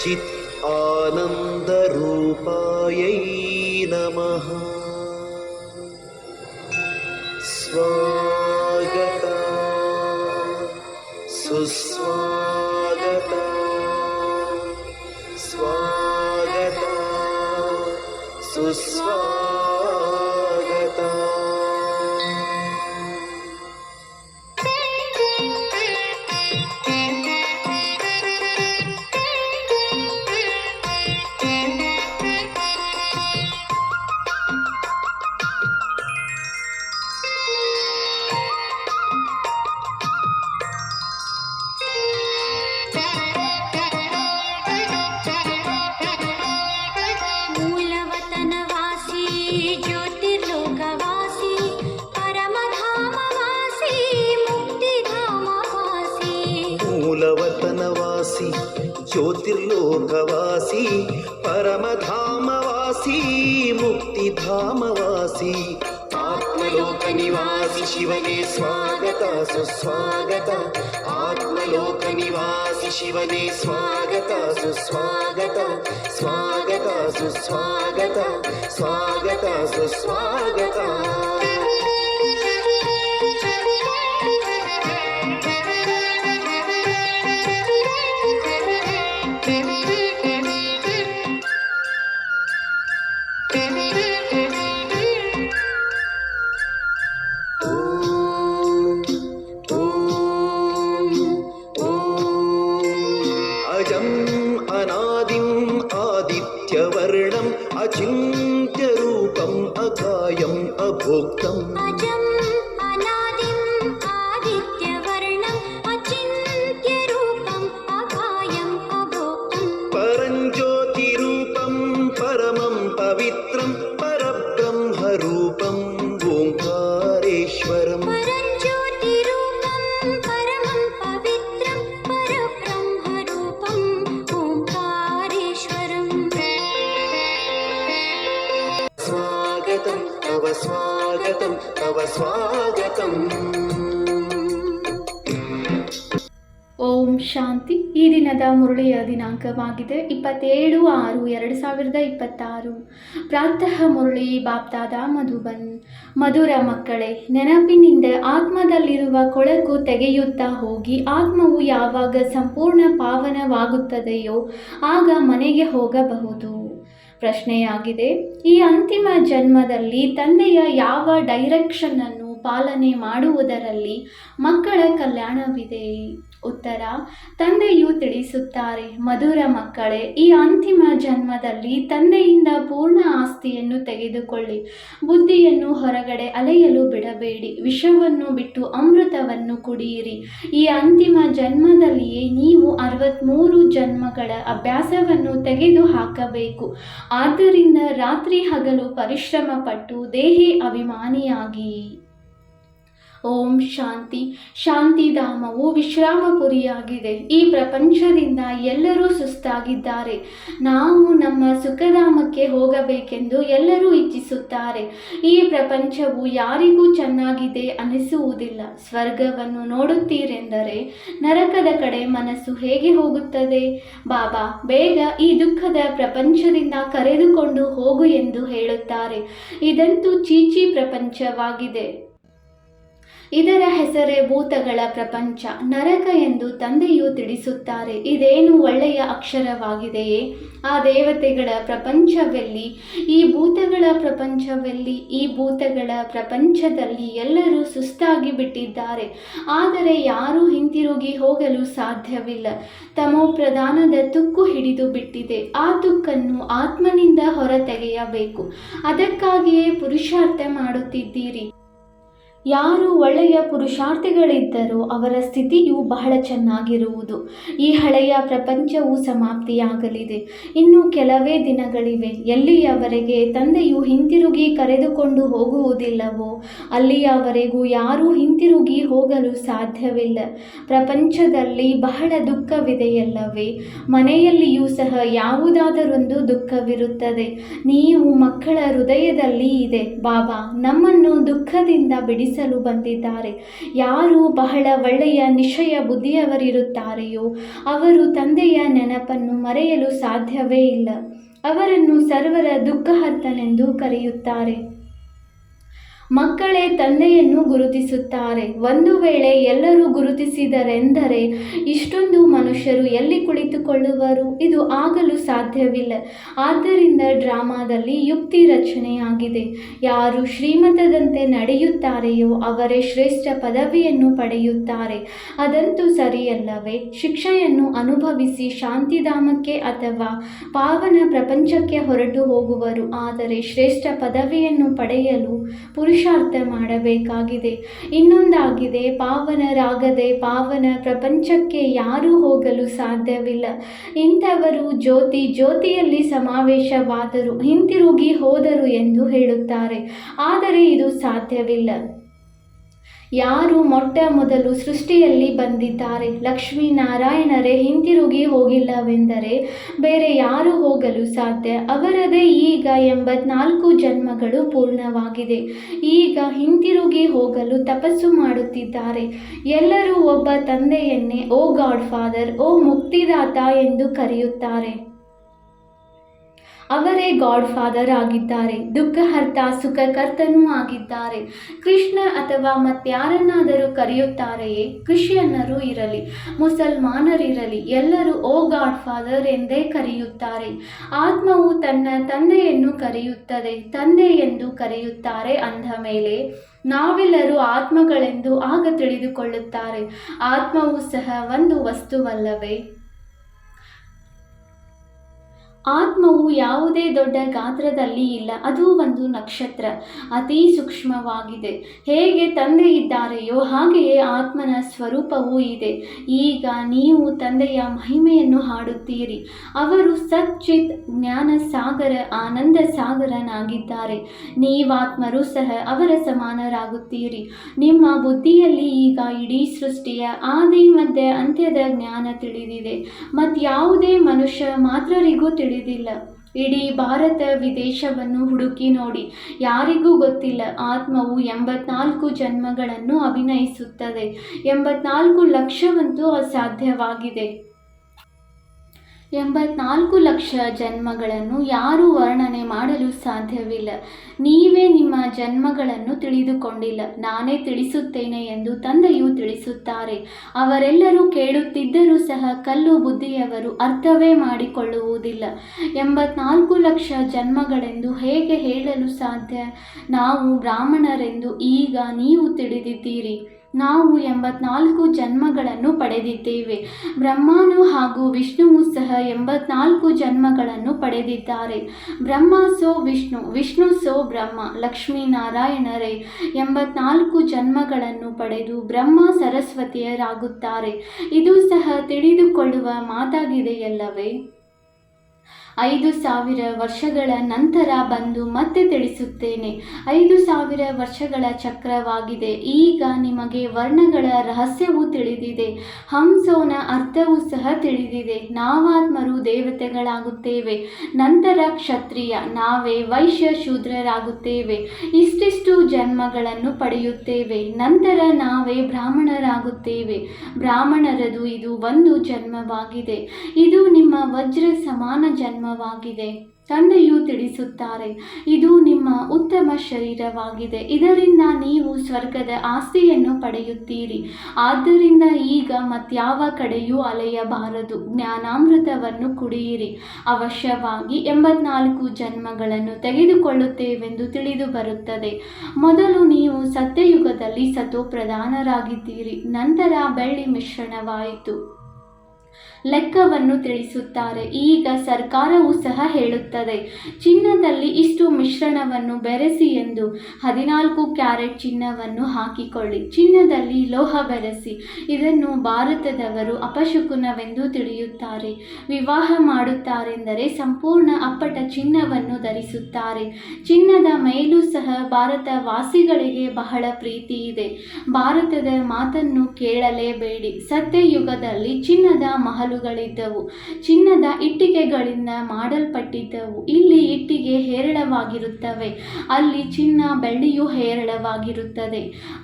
चित् आनन्दरूपायै नमः। स्वागता सुस्वागता स्वागता सुस्वागता। मूलवतनवासी ज्योतिर्लोकवासी परमधामवासी मुक्तिधामवासी आत्मलोकनिवासी शिवने स्वागत सुस्वागत। आत्मलोकनिवासी शिवने स्वागत सुस्वागत स्वागत सुस्वागत स्वागत सुस्वागत। अनादिम् आदित्यवर्णम् अचिन्त्यरूपम् अकायम् अभोक्तम्। अजम् अनादिम् आदित्यवर्णम् अचिन्त्यरूपम् अकायम् अभोक्तम्। परञ्ज्योतिरूपम् परमम् पवित्रम् परब्रह्मरूपम् ओङ्कारेश्वरम्। स्वागतं तव स्वागतम्। ಓಂ ಶಾಂತಿ. ಈ ದಿನದ ಮುರಳಿಯ ದಿನಾಂಕವಾಗಿದೆ 27/6/2026. ಪ್ರಾತಃ ಮುರಳಿ ಬಾಪ್ದಾದ ಮಧುಬನ್. ಮಧುರ ಮಕ್ಕಳೇ, ನೆನಪಿನಿಂದ ಆತ್ಮದಲ್ಲಿರುವ ಕೊಳಕು ತೆಗೆಯುತ್ತಾ ಹೋಗಿ ಆತ್ಮವು ಯಾವಾಗ ಸಂಪೂರ್ಣ ಪಾವನವಾಗುತ್ತದೆಯೋ ಆಗ ಮನೆಗೆ ಹೋಗಬಹುದು. ಪ್ರಶ್ನೆಯಾಗಿದೆ, ಈ ಅಂತಿಮ ಜನ್ಮದಲ್ಲಿ ತಂದೆಯ ಯಾವ ಡೈರೆಕ್ಷನನ್ನು ಪಾಲನೆ ಮಾಡುವುದರಲ್ಲಿ ಮಕ್ಕಳ ಕಲ್ಯಾಣವಿದೆ? ಉತ್ತರ: ತಂದೆಯು ತಿಳಿಸುತ್ತಾರೆ, ಮಧುರ ಮಕ್ಕಳೇ, ಈ ಅಂತಿಮ ಜನ್ಮದಲ್ಲಿ ತಂದೆಯಿಂದ ಪೂರ್ಣ ಆಸ್ತಿಯನ್ನು ತೆಗೆದುಕೊಳ್ಳಿ. ಬುದ್ಧಿಯನ್ನು ಹೊರಗಡೆ ಅಲೆಯಲು ಬಿಡಬೇಡಿ. ವಿಷವನ್ನು ಬಿಟ್ಟು ಅಮೃತವನ್ನು ಕುಡಿಯಿರಿ. ಈ ಅಂತಿಮ ಜನ್ಮದಲ್ಲಿಯೇ ನೀವು 63 ಜನ್ಮಗಳ ಅಭ್ಯಾಸವನ್ನು ತೆಗೆದು ಹಾಕಬೇಕು. ಆದ್ದರಿಂದ ರಾತ್ರಿ ಹಗಲು ಪರಿಶ್ರಮ ಪಟ್ಟು ದೇಹಿ ಅಭಿಮಾನಿಯಾಗಿ. ಓಂ ಶಾಂತಿ. ಶಾಂತಿಧಾಮವು ವಿಶ್ರಾಮಪುರಿಯಾಗಿದೆ. ಈ ಪ್ರಪಂಚದಿಂದ ಎಲ್ಲರೂ ಸುಸ್ತಾಗಿದ್ದಾರೆ. ನಾವು ನಮ್ಮ ಸುಖಧಾಮಕ್ಕೆ ಹೋಗಬೇಕೆಂದು ಎಲ್ಲರೂ ಇಚ್ಛಿಸುತ್ತಾರೆ. ಈ ಪ್ರಪಂಚವು ಯಾರಿಗೂ ಚೆನ್ನಾಗಿದೆ ಅನಿಸುವುದಿಲ್ಲ. ಸ್ವರ್ಗವನ್ನು ನೋಡುತ್ತೀರೆಂದರೆ ನರಕದ ಕಡೆ ಮನಸ್ಸು ಹೇಗೆ ಹೋಗುತ್ತದೆ? ಬಾಬಾ ಬೇಗ ಈ ದುಃಖದ ಪ್ರಪಂಚದಿಂದ ಕರೆದುಕೊಂಡು ಹೋಗು ಎಂದು ಹೇಳುತ್ತಾರೆ. ಇದಂತೂ ಚೀಚಿ ಪ್ರಪಂಚವಾಗಿದೆ. ಇದರ ಹೆಸರೇ ಭೂತಗಳ ಪ್ರಪಂಚ, ನರಕ ಎಂದು ತಂದೆಯು ತಿಳಿಸುತ್ತಾರೆ. ಇದೇನು ಒಳ್ಳೆಯ ಅಕ್ಷರವಾಗಿದೆಯೇ? ಆ ದೇವತೆಗಳ ಪ್ರಪಂಚವೆಲ್ಲಿ? ಈ ಭೂತಗಳ ಪ್ರಪಂಚವೆಲ್ಲಿ? ಈ ಭೂತಗಳ ಪ್ರಪಂಚದಲ್ಲಿ ಎಲ್ಲರೂ ಸುಸ್ತಾಗಿ ಬಿಟ್ಟಿದ್ದಾರೆ. ಆದರೆ ಯಾರೂ ಹಿಂತಿರುಗಿ ಹೋಗಲು ಸಾಧ್ಯವಿಲ್ಲ. ತಮೋ ಪ್ರಧಾನದ ತುಕ್ಕು ಹಿಡಿದು ಬಿಟ್ಟಿದೆ. ಆ ತುಕ್ಕನ್ನು ಆತ್ಮನಿಂದ ಹೊರತೆಗೆಯಬೇಕು. ಅದಕ್ಕಾಗಿಯೇ ಪುರುಷಾರ್ಥ ಮಾಡುತ್ತಿದ್ದೀರಿ. ಯಾರು ಒಳ್ಳೆಯ ಪುರುಷಾರ್ಥಿಗಳಿದ್ದರೋ ಅವರ ಸ್ಥಿತಿಯು ಬಹಳ ಚೆನ್ನಾಗಿರುವುದು. ಈ ಹಳೆಯ ಪ್ರಪಂಚವು ಸಮಾಪ್ತಿಯಾಗಲಿದೆ. ಇನ್ನು ಕೆಲವೇ ದಿನಗಳಿವೆ. ಎಲ್ಲಿಯವರೆಗೆ ತಂದೆಯು ಹಿಂತಿರುಗಿ ಕರೆದುಕೊಂಡು ಹೋಗುವುದಿಲ್ಲವೋ ಅಲ್ಲಿಯವರೆಗೂ ಯಾರೂ ಹಿಂತಿರುಗಿ ಹೋಗಲು ಸಾಧ್ಯವಿಲ್ಲ. ಪ್ರಪಂಚದಲ್ಲಿ ಬಹಳ ದುಃಖವಿದೆಯಲ್ಲವೇ? ಮನೆಯಲ್ಲಿಯೂ ಸಹ ಯಾವುದಾದರೊಂದು ದುಃಖವಿರುತ್ತದೆ. ನೀವು ಮಕ್ಕಳ ಹೃದಯದಲ್ಲಿ ಇದೆ. ಬಾಬಾ ನಮ್ಮನ್ನು ದುಃಖದಿಂದ ಬಿಡಿಸಿ ಎನಿಸಲು ಬಂದಿದ್ದಾರೆ. ಯಾರು ಬಹಳ ಒಳ್ಳೆಯ ನಿಶ್ಚಯ ಬುದ್ಧಿಯವರಿರುತ್ತಾರೆಯೋ ಅವರು ತಂದೆಯ ನೆನಪನ್ನು ಮರೆಯಲು ಸಾಧ್ಯವೇ ಇಲ್ಲ. ಅವರನ್ನು ಸರ್ವರ ದುಃಖಹರ್ತನೆಂದು ಕರೆಯುತ್ತಾರೆ. ಮಕ್ಕಳೇ ತಂದೆಯನ್ನು ಗುರುತಿಸುತ್ತಾರೆ. ಒಂದು ವೇಳೆ ಎಲ್ಲರೂ ಗುರುತಿಸಿದರೆಂದರೆ ಇಷ್ಟೊಂದು ಮನುಷ್ಯರು ಎಲ್ಲಿ ಕುಳಿತುಕೊಳ್ಳುವರು? ಇದು ಆಗಲು ಸಾಧ್ಯವಿಲ್ಲ. ಆದ್ದರಿಂದ ಡ್ರಾಮಾದಲ್ಲಿ ಯುಕ್ತಿ ರಚನೆಯಾಗಿದೆ. ಯಾರು ಶ್ರೀಮತದಂತೆ ನಡೆಯುತ್ತಾರೆಯೋ ಅವರೇ ಶ್ರೇಷ್ಠ ಪದವಿಯನ್ನು ಪಡೆಯುತ್ತಾರೆ. ಅದಂತೂ ಸರಿಯಲ್ಲವೇ? ಶಿಕ್ಷೆಯನ್ನು ಅನುಭವಿಸಿ ಶಾಂತಿಧಾಮಕ್ಕೆ ಅಥವಾ ಪಾವನ ಪ್ರಪಂಚಕ್ಕೆ ಹೊರಟು ಹೋಗುವರು. ಆದರೆ ಶ್ರೇಷ್ಠ ಪದವಿಯನ್ನು ಪಡೆಯಲು ಪುರುಷಾರ್ಥ ಮಾಡಬೇಕಾಗಿದೆ. ಇನ್ನೊಂದಾಗಿದೆ, ಪಾವನರಾಗದೆ ಪಾವನ ಪ್ರಪಂಚಕ್ಕೆ ಯಾರೂ ಹೋಗಲು ಸಾಧ್ಯವಿಲ್ಲ. ಇಂಥವರು ಜ್ಯೋತಿಯಲ್ಲಿ ಸಮಾವೇಶವಾದರು, ಹಿಂತಿರುಗಿ ಹೋದರು ಎಂದು ಹೇಳುತ್ತಾರೆ. ಆದರೆ ಇದು ಸಾಧ್ಯವಿಲ್ಲ. ಯಾರು ಮೊಟ್ಟ ಮೊದಲು ಸೃಷ್ಟಿಯಲ್ಲಿ ಬಂದಿದ್ದಾರೆ, ಲಕ್ಷ್ಮೀನಾರಾಯಣರೇ ಹಿಂತಿರುಗಿ ಹೋಗಿಲ್ಲವೆಂದರೆ ಬೇರೆ ಯಾರು ಹೋಗಲು ಸಾಧ್ಯ? ಅವರದೇ ಈಗ 84 ಜನ್ಮಗಳು ಪೂರ್ಣವಾಗಿದೆ. ಈಗ ಹಿಂತಿರುಗಿ ಹೋಗಲು ತಪಸ್ಸು ಮಾಡುತ್ತಿದ್ದಾರೆ. ಎಲ್ಲರೂ ಒಬ್ಬ ತಂದೆಯನ್ನೇ ಓ ಗಾಡ್ ಫಾದರ್, ಓ ಮುಕ್ತಿದಾತ ಎಂದು ಕರೆಯುತ್ತಾರೆ. ಅವರೇ ಗಾಡ್ ಫಾದರ್ ಆಗಿದ್ದಾರೆ, ದುಃಖಹರ್ತ, ಸುಖಕರ್ತನೂ ಆಗಿದ್ದಾರೆ. ಕೃಷ್ಣ ಅಥವಾ ಮತ್ಯಾರನ್ನಾದರೂ ಕರೆಯುತ್ತಾರೆಯೇ? ಕ್ರಿಶ್ಚಿಯನ್ನರು ಇರಲಿ, ಮುಸಲ್ಮಾನರಿರಲಿ, ಎಲ್ಲರೂ ಓ ಗಾಡ್ ಫಾದರ್ ಎಂದೇ ಕರೆಯುತ್ತಾರೆ. ಆತ್ಮವು ತನ್ನ ತಂದೆಯನ್ನು ಕರೆಯುತ್ತದೆ. ತಂದೆ ಎಂದು ಕರೆಯುತ್ತಾರೆ ಅಂದ ಮೇಲೆ ನಾವೆಲ್ಲರೂ ಆತ್ಮಗಳೆಂದು ಆಗ ತಿಳಿದುಕೊಳ್ಳುತ್ತಾರೆ. ಆತ್ಮವು ಸಹ ಒಂದು ವಸ್ತುವಲ್ಲವೇ? ಆತ್ಮವು ಯಾವುದೇ ದೊಡ್ಡ ಗಾತ್ರದಲ್ಲಿ ಇಲ್ಲ. ಅದು ಒಂದು ನಕ್ಷತ್ರ, ಅತಿ ಸೂಕ್ಷ್ಮವಾಗಿದೆ. ಹೇಗೆ ತಂದೆ ಇದ್ದಾರೆಯೋ ಹಾಗೆಯೇ ಆತ್ಮನ ಸ್ವರೂಪವೂ ಇದೆ. ಈಗ ನೀವು ತಂದೆಯ ಮಹಿಮೆಯನ್ನು ಹಾಡುತ್ತೀರಿ. ಅವರು ಸಚ್ಚಿತ್ ಜ್ಞಾನ ಸಾಗರ, ಆನಂದ ಸಾಗರನಾಗಿದ್ದಾರೆ. ನೀವಾತ್ಮರು ಸಹ ಅವರ ಸಮಾನರಾಗುತ್ತೀರಿ. ನಿಮ್ಮ ಬುದ್ಧಿಯಲ್ಲಿ ಈಗ ಇಡೀ ಸೃಷ್ಟಿಯ ಆದಿ ಮಧ್ಯ ಅಂತ್ಯದ ಜ್ಞಾನ ತಿಳಿದಿದೆ. ಮತ್ಯಾವುದೇ ಮನುಷ್ಯ ಮಾತ್ರರಿಗೂ ತಿಳಿದಿಲ್ಲ. ಇಡೀ ಭಾರತ ವಿದೇಶವನ್ನು ಹುಡುಕಿ ನೋಡಿ, ಯಾರಿಗೂ ಗೊತ್ತಿಲ್ಲ. ಆತ್ಮವು 84 ಜನ್ಮಗಳನ್ನು ಅಭಿನಯಿಸುತ್ತದೆ. 84 ಲಕ್ಷವಂತೂ ಅಸಾಧ್ಯವಾಗಿದೆ. 84 ಲಕ್ಷ ಜನ್ಮಗಳನ್ನು ಯಾರೂ ವರ್ಣನೆ ಮಾಡಲು ಸಾಧ್ಯವಿಲ್ಲ. ನೀವೇ ನಿಮ್ಮ ಜನ್ಮಗಳನ್ನು ತಿಳಿದುಕೊಂಡಿಲ್ಲ. ನಾನೇ ತಿಳಿಸುತ್ತೇನೆ ಎಂದು ತಂದೆಯು ತಿಳಿಸುತ್ತಾರೆ. ಅವರೆಲ್ಲರೂ ಕೇಳುತ್ತಿದ್ದರೂ ಸಹ ಕಲ್ಲು ಬುದ್ಧಿಯವರು ಅರ್ಥವೇ ಮಾಡಿಕೊಳ್ಳುವುದಿಲ್ಲ. 84 ಲಕ್ಷ ಜನ್ಮಗಳೆಂದು ಹೇಗೆ ಹೇಳಲು ಸಾಧ್ಯ? ನಾವು ಬ್ರಾಹ್ಮಣರೆಂದು ಈಗ ನೀವು ತಿಳಿದಿದ್ದೀರಿ. ನಾವು 84 ಜನ್ಮಗಳನ್ನು ಪಡೆದಿದ್ದೇವೆ. ಬ್ರಹ್ಮನು ಹಾಗೂ ವಿಷ್ಣುವು ಸಹ 84 ಜನ್ಮಗಳನ್ನು ಪಡೆದಿದ್ದಾರೆ. ಬ್ರಹ್ಮ ಸೋ ವಿಷ್ಣು, ವಿಷ್ಣು ಸೋ ಬ್ರಹ್ಮ. ಲಕ್ಷ್ಮೀನಾರಾಯಣರೇ 84 ಜನ್ಮಗಳನ್ನು ಪಡೆದು ಬ್ರಹ್ಮ ಸರಸ್ವತಿಯರಾಗುತ್ತಾರೆ. ಇದು ಸಹ ತಿಳಿದುಕೊಳ್ಳುವ ಮಾತಾಗಿದೆಯಲ್ಲವೇ? 5000 ವರ್ಷಗಳ ನಂತರ ಬಂದು ಮತ್ತೆ ತಿಳಿಸುತ್ತೇನೆ. 5000 ವರ್ಷಗಳ ಚಕ್ರವಾಗಿದೆ. ಈಗ ನಿಮಗೆ ವರ್ಣಗಳ ರಹಸ್ಯವೂ ತಿಳಿದಿದೆ. ಹಂಸೋನ ಅರ್ಥವೂ ಸಹ ತಿಳಿದಿದೆ. ನಾವಾತ್ಮರು ದೇವತೆಗಳಾಗುತ್ತೇವೆ, ನಂತರ ಕ್ಷತ್ರಿಯ, ನಾವೇ ವೈಶ್ಯ ಶೂದ್ರರಾಗುತ್ತೇವೆ. ಇಷ್ಟಿಷ್ಟು ಜನ್ಮಗಳನ್ನು ಪಡೆಯುತ್ತೇವೆ. ನಂತರ ನಾವೇ ಬ್ರಾಹ್ಮಣರಾಗುತ್ತೇವೆ. ಬ್ರಾಹ್ಮಣರದು ಇದು ಒಂದು ಜನ್ಮವಾಗಿದೆ. ಇದು ನಿಮ್ಮ ವಜ್ರ ಸಮಾನ ಜನ್ಮವಾಗಿದೆ. ತಂದೆಯು ತಿಳಿಸುತ್ತಾರೆ, ಇದು ನಿಮ್ಮ ಉತ್ತಮ ಶರೀರವಾಗಿದೆ. ಇದರಿಂದ ನೀವು ಸ್ವರ್ಗದ ಆಸ್ತಿಯನ್ನು ಪಡೆಯುತ್ತೀರಿ. ಆದ್ದರಿಂದ ಈಗ ಮತ್ಯಾವ ಕಡೆಯೂ ಅಲೆಯಬಾರದು. ಜ್ಞಾನಾಮೃತವನ್ನು ಕುಡಿಯಿರಿ. ಅವಶ್ಯವಾಗಿ 84 ಜನ್ಮಗಳನ್ನು ತೆಗೆದುಕೊಳ್ಳುತ್ತೇವೆಂದು ತಿಳಿದು ಬರುತ್ತದೆ. ಮೊದಲು ನೀವು ಸತ್ಯಯುಗದಲ್ಲಿ ಸತೋಪ್ರಧಾನರಾಗಿದ್ದೀರಿ. ನಂತರ ಬೆಳ್ಳಿ ಮಿಶ್ರಣವಾಯಿತು. ಲೆಕ್ಕವನ್ನು ತಿಳಿಸುತ್ತಾರೆ. ಈಗ ಸರ್ಕಾರವು ಸಹ ಹೇಳುತ್ತದೆ, ಚಿನ್ನದಲ್ಲಿ ಇಷ್ಟು ಮಿಶ್ರಣವನ್ನು ಬೆರೆಸಿ ಎಂದು. 14 ಕ್ಯಾರೆಟ್ ಚಿನ್ನವನ್ನು ಹಾಕಿಕೊಳ್ಳಿ. ಚಿನ್ನದಲ್ಲಿ ಲೋಹ ಬೆರೆಸಿ. ಇದನ್ನು ಭಾರತದವರು ಅಪಶಕುನವೆಂದು ತಿಳಿಯುತ್ತಾರೆ. ವಿವಾಹ ಮಾಡುತ್ತಾರೆಂದರೆ ಸಂಪೂರ್ಣ ಅಪ್ಪಟ ಚಿನ್ನವನ್ನು ಧರಿಸುತ್ತಾರೆ. ಚಿನ್ನದ ಮೇಲೂ ಸಹ ಭಾರತ ವಾಸಿಗಳಿಗೆ ಬಹಳ ಪ್ರೀತಿ ಇದೆ. ಭಾರತದ ಮಾತನ್ನು ಕೇಳಲೇಬೇಡಿ. ಸತ್ಯಯುಗದಲ್ಲಿ ಚಿನ್ನದ ಮಹಲು ಸಾಲುಗಳಿದ್ದವು. ಚಿನ್ನದ ಇಟ್ಟಿಗೆಗಳಿಂದ ಮಾಡಲ್ಪಟ್ಟಿದ್ದವು. ಇಲ್ಲಿ ಇಟ್ಟಿಗೆ ಹೇರಳವಾಗಿರುತ್ತವೆ, ಅಲ್ಲಿ ಚಿನ್ನ ಬೆಳ್ಳಿಯೂ ಹೇರಳವಾಗಿರುತ್ತದೆ.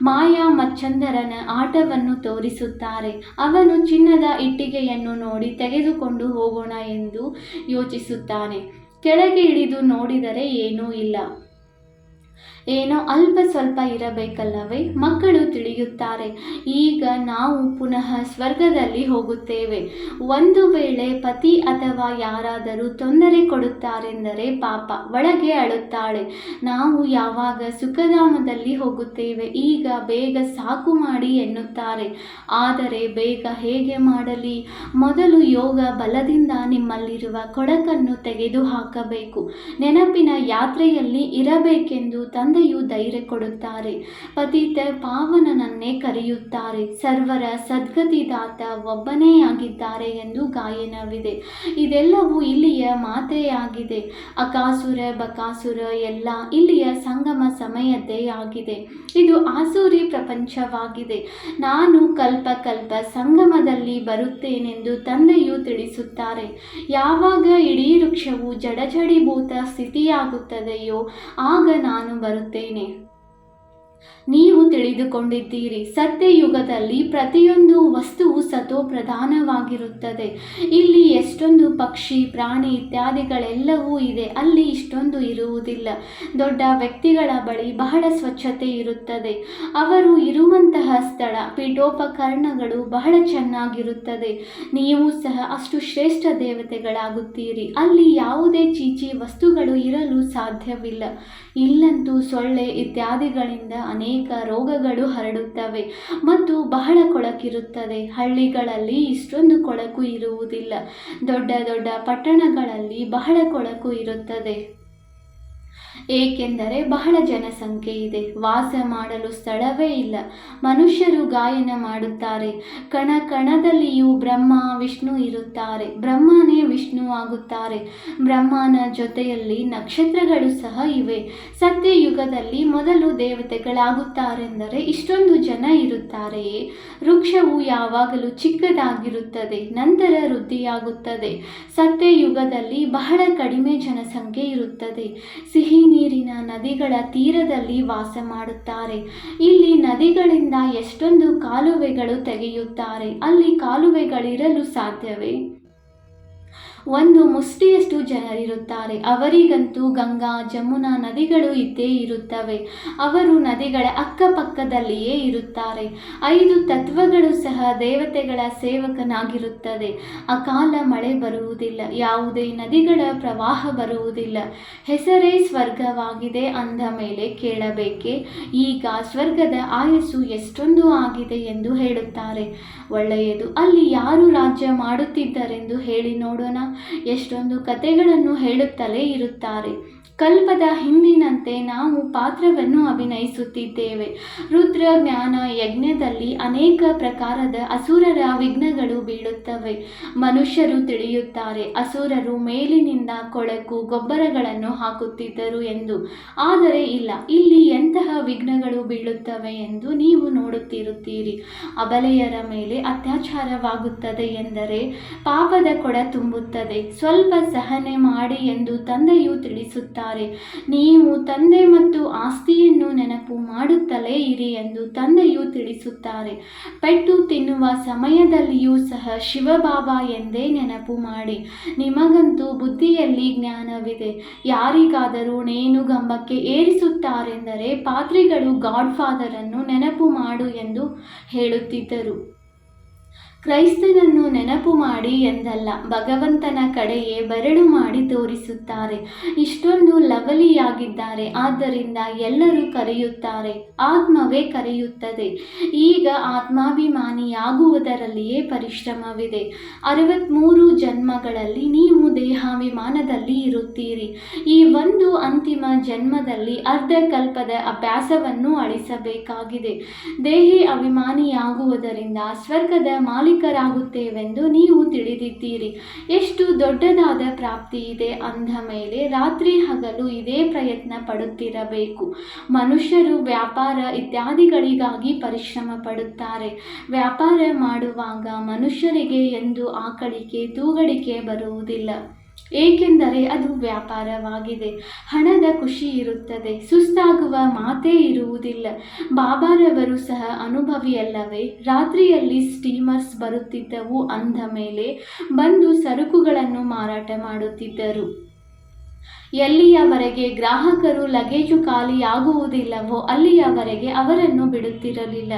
ಮಾಯಾ ಮಚ್ಚಂದರನ ಆಟವನ್ನು ತೋರಿಸುತ್ತಾರೆ. ಅವನು ಚಿನ್ನದ ಇಟ್ಟಿಗೆಯನ್ನು ನೋಡಿ ತೆಗೆದುಕೊಂಡು ಹೋಗೋಣ ಎಂದು ಯೋಚಿಸುತ್ತಾನೆ. ಕೆಳಗೆ ಇಳಿದು ನೋಡಿದರೆ ಏನೂ ಇಲ್ಲ, ಏನೋ ಅಲ್ಪ ಸ್ವಲ್ಪ ಇರಬೇಕಲ್ಲವೇ? ಮಕ್ಕಳು ತಿಳಿಯುತ್ತಾರೆ, ಈಗ ನಾವು ಪುನಃ ಸ್ವರ್ಗದಲ್ಲಿ ಹೋಗುತ್ತೇವೆ. ಒಂದು ವೇಳೆ ಪತಿ ಅಥವಾ ಯಾರಾದರೂ ತೊಂದರೆ ಕೊಡುತ್ತಾರೆಂದರೆ ಪಾಪ, ಒಳಗೆ ಅಳುತ್ತಾಳೆ. ನಾವು ಯಾವಾಗ ಸುಖಧಾಮದಲ್ಲಿ ಹೋಗುತ್ತೇವೆ, ಈಗ ಬೇಗ ಸಾಕು ಮಾಡಿ ಎನ್ನುತ್ತಾರೆ. ಆದರೆ ಬೇಗ ಹೇಗೆ ಮಾಡಲಿ? ಮೊದಲು ಯೋಗ ಬಲದಿಂದ ನಿಮ್ಮಲ್ಲಿರುವ ಕೊಳಕನ್ನು ತೆಗೆದು ಹಾಕಬೇಕು. ನೆನಪಿನ ಯಾತ್ರೆಯಲ್ಲಿ ಇರಬೇಕೆಂದು ತಂದೆಯು ಧೈರ್ಯ ಕೊಡುತ್ತಾರೆ. ಪತಿತ ಪಾವನನನ್ನೇ ಕರೆಯುತ್ತಾರೆ. ಸರ್ವರ ಸದ್ಗತಿದಾತ ಒಬ್ಬನೇ ಆಗಿದ್ದಾರೆ ಎಂದು ಗಾಯನವಿದೆ. ಇದೆಲ್ಲವೂ ಇಲ್ಲಿಯ ಮಾತೆಯಾಗಿದೆ. ಅಕಾಸುರ ಬಕಾಸುರ ಎಲ್ಲ ಇಲ್ಲಿಯ ಸಂಗಮ ಸಮಯದ್ದೇ ಆಗಿದೆ. ಇದು ಆಸುರಿ ಪ್ರಪಂಚವಾಗಿದೆ. ನಾನು ಕಲ್ಪ ಕಲ್ಪ ಸಂಗಮದಲ್ಲಿ ಬರುತ್ತೇನೆಂದು ತಂದೆಯು ತಿಳಿಸುತ್ತಾರೆ. ಯಾವಾಗ ಇಡೀ ವೃಕ್ಷವು ಜಡಜಡೀಭೂತ ಸ್ಥಿತಿಯಾಗುತ್ತದೆಯೋ ಆಗ ನಾನು ಬರುತ್ತೇನೆ. ನೀವು ತಿಳಿದುಕೊಂಡಿದ್ದೀರಿ, ಸತ್ಯಯುಗದಲ್ಲಿ ಪ್ರತಿಯೊಂದು ವಸ್ತುವು ಸತೋ ಪ್ರಧಾನವಾಗಿರುತ್ತದೆ. ಇಲ್ಲಿ ಎಷ್ಟೊಂದು ಪಕ್ಷಿ ಪ್ರಾಣಿ ಇತ್ಯಾದಿಗಳೆಲ್ಲವೂ ಇದೆ, ಅಲ್ಲಿ ಇಷ್ಟೊಂದು ಇರುವುದಿಲ್ಲ. ದೊಡ್ಡ ವ್ಯಕ್ತಿಗಳ ಬಳಿ ಬಹಳ ಸ್ವಚ್ಛತೆ ಇರುತ್ತದೆ. ಅವರು ಇರುವಂತಹ ಸ್ಥಳ, ಪೀಠೋಪಕರಣಗಳು ಬಹಳ ಚೆನ್ನಾಗಿರುತ್ತದೆ. ನೀವು ಸಹ ಅಷ್ಟು ಶ್ರೇಷ್ಠ ದೇವತೆಗಳಾಗುತ್ತೀರಿ. ಅಲ್ಲಿ ಯಾವುದೇ ಚೀಚಿ ವಸ್ತುಗಳು ಇರಲು ಸಾಧ್ಯವಿಲ್ಲ. ಇಲ್ಲಂತೂ ಸೊಳ್ಳೆ ಇತ್ಯಾದಿಗಳಿಂದ ಅನೇಕ ರೋಗಗಳು ಹರಡುತ್ತವೆ ಮತ್ತು ಬಹಳ ಕೊಳಕಿರುತ್ತದೆ. ಹಳ್ಳಿಗಳಲ್ಲಿ ಇಷ್ಟೊಂದು ಕೊಳಕು ಇರುವುದಿಲ್ಲ. ದೊಡ್ಡ ದೊಡ್ಡ ಪಟ್ಟಣಗಳಲ್ಲಿ ಬಹಳ ಕೊಳಕು ಇರುತ್ತದೆ. ಏಕೆಂದರೆ ಬಹಳ ಜನಸಂಖ್ಯೆ ಇದೆ, ವಾಸ ಮಾಡಲು ಸ್ಥಳವೇ ಇಲ್ಲ. ಮನುಷ್ಯರು ಗಾಯನ ಮಾಡುತ್ತಾರೆ, ಕಣ ಕಣದಲ್ಲಿಯೂ ಬ್ರಹ್ಮ ವಿಷ್ಣು ಇರುತ್ತಾರೆ. ಬ್ರಹ್ಮನೇ ವಿಷ್ಣು ಆಗುತ್ತಾರೆ. ಬ್ರಹ್ಮನ ಜೊತೆಯಲ್ಲಿ ನಕ್ಷತ್ರಗಳು ಸಹ ಇವೆ. ಸತ್ಯಯುಗದಲ್ಲಿ ಮೊದಲು ದೇವತೆಗಳಾಗುತ್ತಾರೆಂದರೆ ಇಷ್ಟೊಂದು ಜನ ಇರುತ್ತಾರೆಯೇ? ವೃಕ್ಷವು ಯಾವಾಗಲೂ ಚಿಕ್ಕದಾಗಿರುತ್ತದೆ, ನಂತರ ವೃದ್ಧಿಯಾಗುತ್ತದೆ. ಸತ್ಯಯುಗದಲ್ಲಿ ಬಹಳ ಕಡಿಮೆ ಜನಸಂಖ್ಯೆ ಇರುತ್ತದೆ. ಸಿಹಿ ನೀರಿನ ನದಿಗಳ ತೀರದಲ್ಲಿ ವಾಸ ಮಾಡುತ್ತಾರೆ. ಇಲ್ಲಿ ನದಿಗಳಿಂದ ಎಷ್ಟೊಂದು ಕಾಲುವೆಗಳು ತೆಗೆಯುತ್ತಾರೆ. ಅಲ್ಲಿ ಕಾಲುವೆಗಳಿರಲು ಸಾಧ್ಯವೇ? ಒಂದು ಮುಷ್ಟಿಯಷ್ಟು ಜನರಿರುತ್ತಾರೆ. ಅವರಿಗಂತೂ ಗಂಗಾ ಜಮುನಾ ನದಿಗಳು ಇದ್ದೇ ಇರುತ್ತವೆ. ಅವರು ನದಿಗಳ ಅಕ್ಕಪಕ್ಕದಲ್ಲಿಯೇ ಇರುತ್ತಾರೆ. 5 ತತ್ವಗಳು ಸಹ ದೇವತೆಗಳ ಸೇವಕನಾಗಿರುತ್ತದೆ. ಅಕಾಲ ಮಳೆ ಬರುವುದಿಲ್ಲ, ಯಾವುದೇ ನದಿಗಳ ಪ್ರವಾಹ ಬರುವುದಿಲ್ಲ. ಹೆಸರೇ ಸ್ವರ್ಗವಾಗಿದೆ ಅಂದ ಮೇಲೆ ಕೇಳಬೇಕೆ? ಈಗ ಸ್ವರ್ಗದ ಆಯಸ್ಸು ಎಷ್ಟೊಂದು ಆಗಿದೆ ಎಂದು ಹೇಳುತ್ತಾರೆ. ಒಳ್ಳೆಯದು, ಅಲ್ಲಿ ಯಾರು ರಾಜ್ಯ ಮಾಡುತ್ತಿದ್ದರೆಂದು ಹೇಳಿ ನೋಡೋಣ. ಎಷ್ಟೊಂದು ಕಥೆಗಳನ್ನು ಹೇಳುತ್ತಲೇ ಇರುತ್ತಾರೆ. ಕಲ್ಪದ ಹಿಂದಿನಂತೆ ನಾವು ಪಾತ್ರವನ್ನು ಅಭಿನಯಿಸುತ್ತಿದ್ದೇವೆ. ರುದ್ರ ಜ್ಞಾನ ಯಜ್ಞದಲ್ಲಿ ಅನೇಕ ಪ್ರಕಾರದ ಅಸುರರ ವಿಘ್ನಗಳು ಬೀಳುತ್ತವೆ. ಮನುಷ್ಯರು ತಿಳಿಯುತ್ತಾರೆ, ಅಸುರರು ಮೇಲಿನಿಂದ ಕೊಳಕು ಗೊಬ್ಬರಗಳನ್ನು ಹಾಕುತ್ತಿದ್ದರು ಎಂದು. ಆದರೆ ಇಲ್ಲ, ಇಲ್ಲಿ ಎಂತಹ ವಿಘ್ನಗಳು ಬೀಳುತ್ತವೆ ಎಂದು ನೀವು ನೋಡುತ್ತಿರುತ್ತೀರಿ. ಅಬಲೆಯರ ಮೇಲೆ ಅತ್ಯಾಚಾರವಾಗುತ್ತದೆ ಎಂದರೆ ಪಾಪದ ಕೊಡ ತುಂಬುತ್ತದೆ. ಸ್ವಲ್ಪ ಸಹನೆ ಮಾಡಿ ಎಂದು ತಂದೆಯು ತಿಳಿಸುತ್ತಾರೆ. ನೀವು ತಂದೆ ಮತ್ತು ಆಸ್ತಿಯನ್ನು ನೆನಪು ಮಾಡುತ್ತಲೇ ಇರಿ ಎಂದು ತಂದೆಯು ತಿಳಿಸುತ್ತಾರೆ. ಪೆಟ್ಟು ತಿನ್ನುವ ಸಮಯದಲ್ಲಿಯೂ ಸಹ ಶಿವಬಾಬಾ ಎಂದೇ ನೆನಪು ಮಾಡಿ. ನಿಮಗಂತೂ ಬುದ್ಧಿಯಲ್ಲಿ ಜ್ಞಾನವಿದೆ. ಯಾರಿಗಾದರೂ ನೇಣುಗಂಬಕ್ಕೆ ಏರಿಸುತ್ತಾರೆಂದರೆ ಪಾದ್ರಿಗಳು ಗಾಡ್ ಫಾದರನ್ನು ನೆನಪು ಮಾಡು ಎಂದು ಹೇಳುತ್ತಿದ್ದರು. ಕ್ರೈಸ್ತನನ್ನು ನೆನಪು ಮಾಡಿ ಎಂದಲ್ಲ, ಭಗವಂತನ ಕಡೆಯೇ ಬೆರಳು ಮಾಡಿ ತೋರಿಸುತ್ತಾರೆ. ಇಷ್ಟೊಂದು ಲವಲಿಯಾಗಿದ್ದಾರೆ, ಆದ್ದರಿಂದ ಎಲ್ಲರೂ ಕರೆಯುತ್ತಾರೆ. ಆತ್ಮವೇ ಕರೆಯುತ್ತದೆ. ಈಗ ಆತ್ಮಾಭಿಮಾನಿಯಾಗುವುದರಲ್ಲಿಯೇ ಪರಿಶ್ರಮವಿದೆ. 63 ಜನ್ಮಗಳಲ್ಲಿ ನೀವು ದೇಹಾಭಿಮಾನದಲ್ಲಿ ಇರುತ್ತೀರಿ. ಈ ಒಂದು ಅಂತಿಮ ಜನ್ಮದಲ್ಲಿ ಅರ್ಧ ಕಲ್ಪದ ಅಭ್ಯಾಸವನ್ನು ಅಳಿಸಬೇಕಾಗಿದೆ. ದೇಹಿ ಅಭಿಮಾನಿಯಾಗುವುದರಿಂದ ಸ್ವರ್ಗದ ಮಾಲೀಕ ಮಾಲೀಕರಾಗುತ್ತೇವೆಂದು ನೀವು ತಿಳಿದಿದ್ದೀರಿ. ಎಷ್ಟು ದೊಡ್ಡದಾದ ಪ್ರಾಪ್ತಿ ಇದೆ ಅಂದ ಮೇಲೆ ರಾತ್ರಿ ಹಗಲು ಇದೇ ಪ್ರಯತ್ನ ಪಡುತ್ತಿರಬೇಕು. ಮನುಷ್ಯರು ವ್ಯಾಪಾರ ಇತ್ಯಾದಿಗಳಿಗಾಗಿ ಪರಿಶ್ರಮ ಪಡುತ್ತಾರೆ. ವ್ಯಾಪಾರ ಮಾಡುವಾಗ ಮನುಷ್ಯರಿಗೆ ಎಂದು ಆಕಳಿಕೆ ತೂಗಡಿಕೆ ಬರುವುದಿಲ್ಲ, ಏಕೆಂದರೆ ಅದು ವ್ಯಾಪಾರವಾಗಿದೆ. ಹಣದ ಖುಷಿ ಇರುತ್ತದೆ, ಸುಸ್ತಾಗುವ ಮಾತೇ ಇರುವುದಿಲ್ಲ. ಬಾಬಾರವರು ಸಹ ಅನುಭವಿಯಲ್ಲವೇ? ರಾತ್ರಿಯಲ್ಲಿ ಸ್ಟೀಮರ್ಸ್ ಬರುತ್ತಿದ್ದವು ಅಂದ ಮೇಲೆ ಬಂದು ಸರಕುಗಳನ್ನು ಮಾರಾಟ ಮಾಡುತ್ತಿದ್ದರು. ಎಲ್ಲಿಯವರೆಗೆ ಗ್ರಾಹಕರು ಲಗೇಜು ಖಾಲಿಯಾಗುವುದಿಲ್ಲವೋ ಅಲ್ಲಿಯವರೆಗೆ ಅವರನ್ನು ಬಿಡುತ್ತಿರಲಿಲ್ಲ.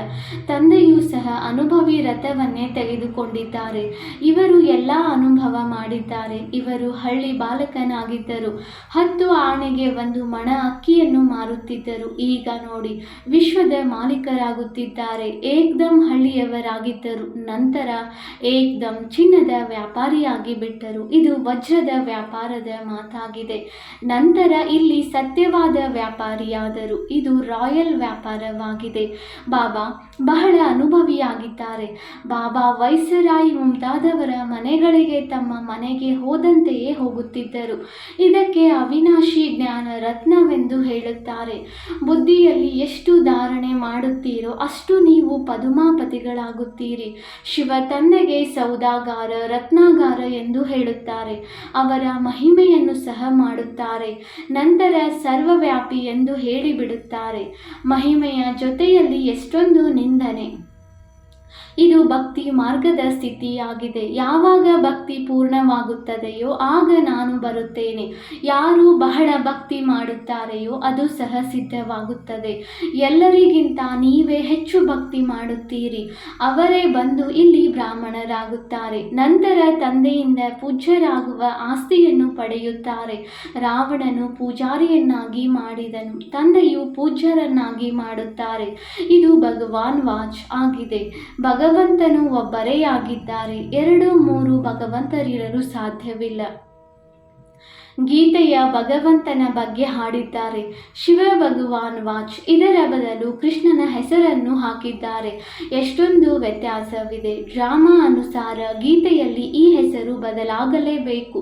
ತಂದೆಯೂ ಸಹ ಅನುಭವಿ ರಥವನ್ನೇ ತೆಗೆದುಕೊಂಡಿದ್ದಾರೆ. ಇವರು ಎಲ್ಲ ಅನುಭವ ಮಾಡಿದ್ದಾರೆ. ಇವರು ಹಳ್ಳಿ ಬಾಲಕನಾಗಿದ್ದರು. 10 ಆಣೆಗೆ 1 ಮಣ ಅಕ್ಕಿಯನ್ನು ಮಾರುತ್ತಿದ್ದರು. ಈಗ ನೋಡಿ, ವಿಶ್ವದ ಮಾಲೀಕರಾಗುತ್ತಿದ್ದಾರೆ. ಏಕ್ದಮ್ ಹಳ್ಳಿಯವರಾಗಿದ್ದರು, ನಂತರ ಏಕ್ದಮ್ ಚಿನ್ನದ ವ್ಯಾಪಾರಿಯಾಗಿ ಬಿಟ್ಟರು. ಇದು ವಜ್ರದ ವ್ಯಾಪಾರದ ಮಾತಾಗಿದೆ. ನಂತರ ಇಲ್ಲಿ ಸತ್ಯವಾದ ವ್ಯಾಪಾರಿಯಾದರು. ಇದು ರಾಯಲ್ ವ್ಯಾಪಾರವಾಗಿದೆ. ಬಾಬಾ ಬಹಳ ಅನುಭವಿಯಾಗಿದ್ದಾರೆ. ಬಾಬಾ ವೈಸರಾಯಿ ಮುಂತಾದವರ ಮನೆಗಳಿಗೆ ತಮ್ಮ ಮನೆಗೆ ಹೋದಂತೆಯೇ ಹೋಗುತ್ತಿದ್ದರು. ಇದಕ್ಕೆ ಅವಿನಾಶಿ ಜ್ಞಾನ ರತ್ನವೆಂದು ಹೇಳುತ್ತಾರೆ. ಬುದ್ಧಿಯಲ್ಲಿ ಎಷ್ಟು ಧಾರಣೆ ಮಾಡುತ್ತೀರೋ ಅಷ್ಟು ನೀವು ಪದುಮಾಪತಿಗಳಾಗುತ್ತೀರಿ. ಶಿವ ತಂದೆಗೆ ಸೌದಾಗಾರ ರತ್ನಾಗಾರ ಎಂದು ಹೇಳುತ್ತಾರೆ. ಅವರ ಮಹಿಮೆಯನ್ನು ಸಹ ಮಾಡುತ್ತಾರೆ. ನಂತರ ಸರ್ವವ್ಯಾಪಿ ಎಂದು ಹೇಳಿಬಿಡುತ್ತಾರೆ. ಮಹಿಮೆಯ ಜೊತೆಯಲ್ಲಿ ಎಷ್ಟೊಂದು ನಿಂದನೆ. ಇದು ಭಕ್ತಿ ಮಾರ್ಗದ ಸ್ಥಿತಿಯಾಗಿದೆ. ಯಾವಾಗ ಭಕ್ತಿ ಪೂರ್ಣವಾಗುತ್ತದೆಯೋ ಆಗ ನಾನು ಬರುತ್ತೇನೆ. ಯಾರು ಬಹಳ ಭಕ್ತಿ ಮಾಡುತ್ತಾರೆಯೋ ಅದು ಸಹ ಸಿದ್ಧವಾಗುತ್ತದೆ. ಎಲ್ಲರಿಗಿಂತ ನೀವೇ ಹೆಚ್ಚು ಭಕ್ತಿ ಮಾಡುತ್ತೀರಿ. ಅವರೇ ಬಂದು ಇಲ್ಲಿ ಬ್ರಾಹ್ಮಣರಾಗುತ್ತಾರೆ. ನಂತರ ತಂದೆಯಿಂದ ಪೂಜ್ಯರಾಗುವ ಆಸ್ತಿಯನ್ನು ಪಡೆಯುತ್ತಾರೆ. ರಾವಣನು ಪೂಜಾರಿಯನ್ನಾಗಿ ಮಾಡಿದನು, ತಂದೆಯು ಪೂಜ್ಯರನ್ನಾಗಿ ಮಾಡುತ್ತಾರೆ. ಇದು ಭಗವಾನ್ ವಾಚ್ ಆಗಿದೆ. ಭಗವಂತನು ಒಬ್ಬರೇ ಆಗಿದ್ದಾರೆ. 2, 3 ಭಗವಂತರಿರಲು ಸಾಧ್ಯವಿಲ್ಲ. ಗೀತೆಯ ಭಗವಂತನ ಬಗ್ಗೆ ಹಾಡಿದ್ದಾರೆ. ಶಿವ ಭಗವಾನ್ ವಾಚ್, ಇದರ ಬದಲು ಕೃಷ್ಣನ ಹೆಸರನ್ನು ಹಾಕಿದ್ದಾರೆ. ಎಷ್ಟೊಂದು ವ್ಯತ್ಯಾಸವಿದೆ. ಡ್ರಾಮಾ ಅನುಸಾರ ಗೀತೆಯಲ್ಲಿ ಈ ಹೆಸರು ಬದಲಾಗಲೇಬೇಕು.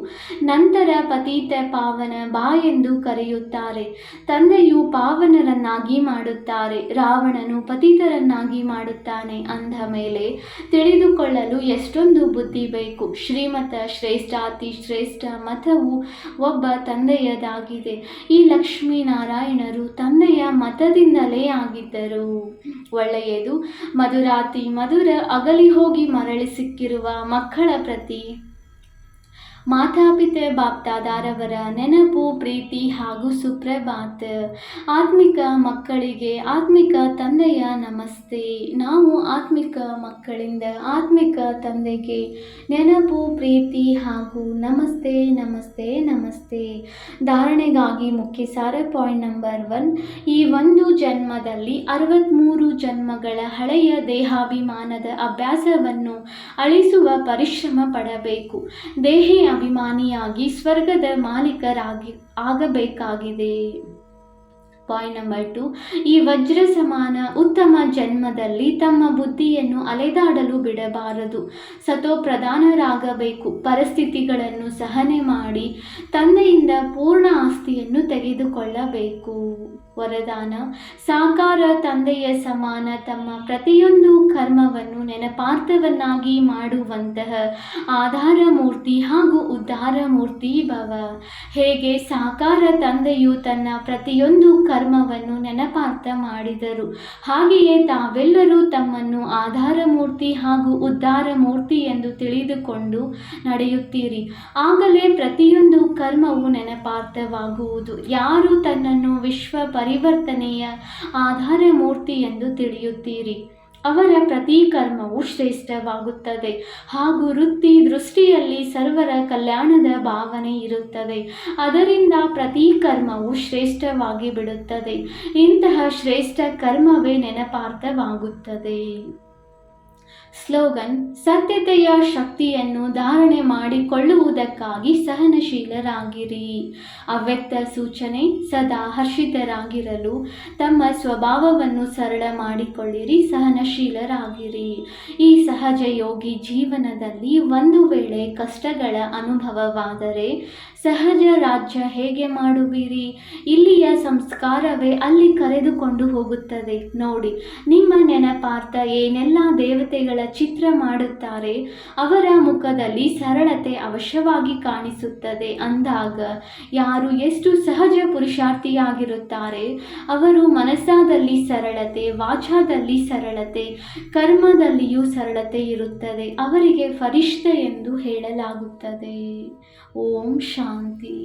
ನಂತರ ಪತೀತ ಪಾವನ ಬಾ ಎಂದು ಕರೆಯುತ್ತಾರೆ. ತಂದೆಯು ಪಾವನರನ್ನಾಗಿ ಮಾಡುತ್ತಾರೆ. ರಾವಣನು ಪತಿತರನ್ನಾಗಿ ಮಾಡುತ್ತಾನೆ ಅಂದ ಮೇಲೆ ತಿಳಿದುಕೊಳ್ಳಲು ಎಷ್ಟೊಂದು ಬುದ್ಧಿ ಬೇಕು. ಶ್ರೀಮತ ಶ್ರೇಷ್ಠಾತಿ ಶ್ರೇಷ್ಠ ಮತವು ಒಬ್ಬ ತಂದೆಯದಾಗಿದೆ. ಈ ಲಕ್ಷ್ಮೀನಾರಾಯಣರು ತಂದೆಯ ಮತದಿಂದಲೇ ಆಗಿದ್ದರು. ಒಳ್ಳೆಯದು. ಮಧುರಾತಿ ಮಧುರ ಅಗಲಿ ಹೋಗಿ ಮರಳಿ ಸಿಕ್ಕಿರುವ ಮಕ್ಕಳ ಪ್ರತಿ ಮಾತಾಪಿತ ಬಾಪ್ದಾದಾರವರ ನೆನಪು, ಪ್ರೀತಿ ಹಾಗೂ ಸುಪ್ರಭಾತ. ಆತ್ಮಿಕ ಮಕ್ಕಳಿಗೆ ಆತ್ಮಿಕ ತಂದೆಯ ನಮಸ್ತೆ. ನಾವು ಆತ್ಮಿಕ ಮಕ್ಕಳಿಂದ ಆತ್ಮಿಕ ತಂದೆಗೆ ನೆನಪು, ಪ್ರೀತಿ ಹಾಗೂ ನಮಸ್ತೆ ನಮಸ್ತೆ ನಮಸ್ತೆ. ಧಾರಣೆಗಾಗಿ ಮುಖ್ಯ ಸಾರ ಪಾಯಿಂಟ್ ನಂಬರ್ 1. ಈ ಒಂದು ಜನ್ಮದಲ್ಲಿ 63 ಜನ್ಮಗಳ ಹಳೆಯ ದೇಹಾಭಿಮಾನದ ಅಭ್ಯಾಸವನ್ನು ಅಳಿಸುವ ಪರಿಶ್ರಮ ಪಡಬೇಕು. ದೇಹಿ ಅಭಿಮಾನಿಯಾಗಿ ಸ್ವರ್ಗದ ಆಗಬೇಕಾಗಿದೆ. Point number 2. ಈ ವಜ್ರ ಸಮಾನ ಉತ್ತಮ ಜನ್ಮದಲ್ಲಿ ತಮ್ಮ ಬುದ್ಧಿಯನ್ನು ಅಲೆದಾಡಲು ಬಿಡಬಾರದು. ಸತೋಪ್ರಧಾನರಾಗಬೇಕು. ಪರಿಸ್ಥಿತಿಗಳನ್ನು ಸಹನೆ ಮಾಡಿ ತಂದೆಯಿಂದ ಪೂರ್ಣ ಆಸ್ತಿಯನ್ನು ತೆಗೆದುಕೊಳ್ಳಬೇಕು. ವರದಾನ: ಸಾಕಾರ ತಂದೆಯ ಸಮಾನ ತಮ್ಮ ಪ್ರತಿಯೊಂದು ಕರ್ಮವನ್ನು ನೆನಪಾರ್ಥವನ್ನಾಗಿ ಮಾಡುವಂತಹ ಆಧಾರ ಮೂರ್ತಿ ಹಾಗೂ ಉದ್ಧಾರ ಮೂರ್ತಿ ಭವ. ಹೇಗೆ ಸಾಕಾರ ತಂದೆಯು ತನ್ನ ಪ್ರತಿಯೊಂದು ಕರ್ಮವನ್ನು ನೆನಪಾರ್ಥ ಮಾಡಿದರು, ಹಾಗೆಯೇ ತಾವೆಲ್ಲರೂ ತಮ್ಮನ್ನು ಆಧಾರ ಮೂರ್ತಿ ಹಾಗೂ ಉದ್ಧಾರ ಮೂರ್ತಿ ಎಂದು ತಿಳಿದುಕೊಂಡು ನಡೆಯುತ್ತೀರಿ. ಆಗಲೇ ಪ್ರತಿಯೊಂದು ಕರ್ಮವು ನೆನಪಾರ್ಥವಾಗುವುದು. ಯಾರು ತನ್ನನ್ನು ವಿಶ್ವ ಪರಿವರ್ತನೆಯ ಆಧಾರ ಮೂರ್ತಿ ಎಂದು ತಿಳಿಯುತ್ತೀರಿ, ಅವರ ಪ್ರತಿ ಕರ್ಮವು ಶ್ರೇಷ್ಠವಾಗುತ್ತದೆ ಹಾಗೂ ವೃತ್ತಿ ದೃಷ್ಟಿಯಲ್ಲಿ ಸರ್ವರ ಕಲ್ಯಾಣದ ಭಾವನೆ ಇರುತ್ತದೆ. ಅದರಿಂದ ಪ್ರತಿ ಕರ್ಮವು ಶ್ರೇಷ್ಠವಾಗಿ ಬಿಡುತ್ತದೆ. ಇಂತಹ ಶ್ರೇಷ್ಠ ಕರ್ಮವೇ ನೆನಪಾರ್ಥವಾಗುತ್ತದೆ. ಸ್ಲೋಗನ್: ಸತ್ಯತೆಯ ಶಕ್ತಿಯನ್ನು ಧಾರಣೆ ಮಾಡಿಕೊಳ್ಳುವುದಕ್ಕಾಗಿ ಸಹನಶೀಲರಾಗಿರಿ. ಅವ್ಯಕ್ತ ಸೂಚನೆ: ಸದಾ ಹರ್ಷಿತರಾಗಿರಲು ತಮ್ಮ ಸ್ವಭಾವವನ್ನು ಸರಳ ಮಾಡಿಕೊಳ್ಳಿರಿ, ಸಹನಶೀಲರಾಗಿರಿ. ಈ ಸಹಜ ಯೋಗಿ ಜೀವನದಲ್ಲಿ ಒಂದು ವೇಳೆ ಕಷ್ಟಗಳ ಅನುಭವವಾದರೆ ಸಹಜ ರಾಜ್ಯ ಹೇಗೆ ಮಾಡುವಿರಿ? ಇಲ್ಲಿಯ ಸಂಸ್ಕಾರವೇ ಅಲ್ಲಿ ಕರೆದುಕೊಂಡು ಹೋಗುತ್ತದೆ ನೋಡಿ. ನಿಮ್ಮ ನೆನಪಾರ್ಥ ಏನೆಲ್ಲ ದೇವತೆಗಳ ಚಿತ್ರ ಮಾಡುತ್ತಾರೆ, ಅವರ ಮುಖದಲ್ಲಿ ಸರಳತೆ ಅವಶ್ಯವಾಗಿ ಕಾಣಿಸುತ್ತದೆ. ಅಂದಾಗ ಯಾರು ಎಷ್ಟು ಸಹಜ ಪುರುಷಾರ್ಥಿಯಾಗಿರುತ್ತಾರೆ, ಅವರು ಮನಸ್ಸಾದಲ್ಲಿ ಸರಳತೆ, ವಾಚಾದಲ್ಲಿ ಸರಳತೆ, ಕರ್ಮದಲ್ಲಿಯೂ ಸರಳತೆ ಇರುತ್ತದೆ. ಅವರಿಗೆ ಫರಿಷ್ಠ ಎಂದು ಹೇಳಲಾಗುತ್ತದೆ. ಓಂ ಶಾಂತಿ.